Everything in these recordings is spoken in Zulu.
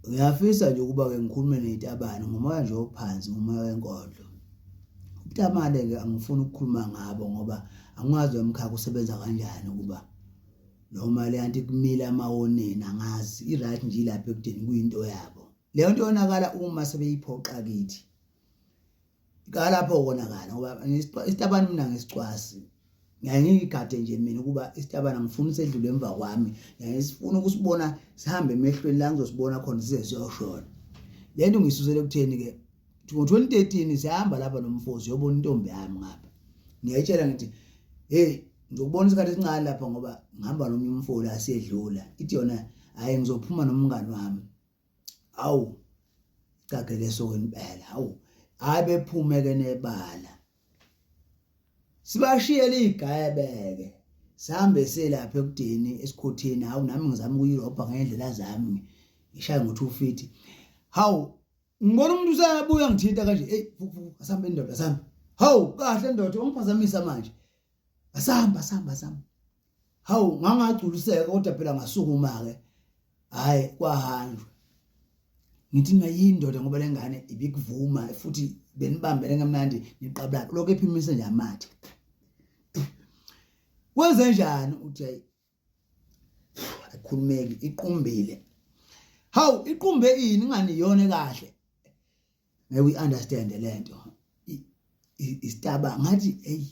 Ngiyafisa nje ukuba ke ngikhulume nezitabane ngomoya nje ophansi ngomoya wenkodlo. Ubutamale ke angifuni ukukhuluma ngabo ngoba angazi umkhakha usebenza kanjani ukuba noma le anti kumila amawoneni angazi iright nje lapha ekudeni kuyinto yabo. Leyo nto yonakala uma sebeyiphoqa kithi. Lapho konakala ngoba isitabane mina ngesicwasi ngiyayigade nje mina ukuba isitabane ngifuna sedlule emva kwami ngiyasifuna ukusibona sihambe emehlweni la ngizosibona khona size siyoshona. Le nto ngisusele ekutheni ke ngo-2013 sihamba lapha nomfosi yobona intombi yami ngapha. Ngiyayitshela ngithi hey ngizobona isikhathi esincane lapha ngoba ngihamba nomnye umfowabo asiyedlula. Ithi yona hayi ngizophuma nomngani wami. Awu cagele sokwempela hawu abephume ke nebala. Sibashiyele igayebeke sihambe selapha ekudeni esikhotheni hawu nami ngizama ukuyirobha ngendlela zami ngishaya ngo250. Hawu ngibona umuntu usabuya ngithinta kanje hey asambe indoda sami. Hawu kahle ndoda ungiphazamisa manje. Asamba. Hawu ngangagculiseka kodwa phela ngasukuma ke hayi kwahanjwa. Ngithi mina yindoda ngoba lengane ibikuvuma futhi benibambele ngemnandi niqabula lokho ephimise nje amathe. Kwenze njani uthi ayikhulumeki iqumbile. Hawu iqumbe ini ngani yone kahle. Ngeke uyi understand lento. Isitaba ngathi hey.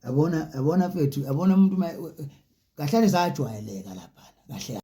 Yabona mfethu yabona umuntu kahlale sajwayeleka lapha kahle.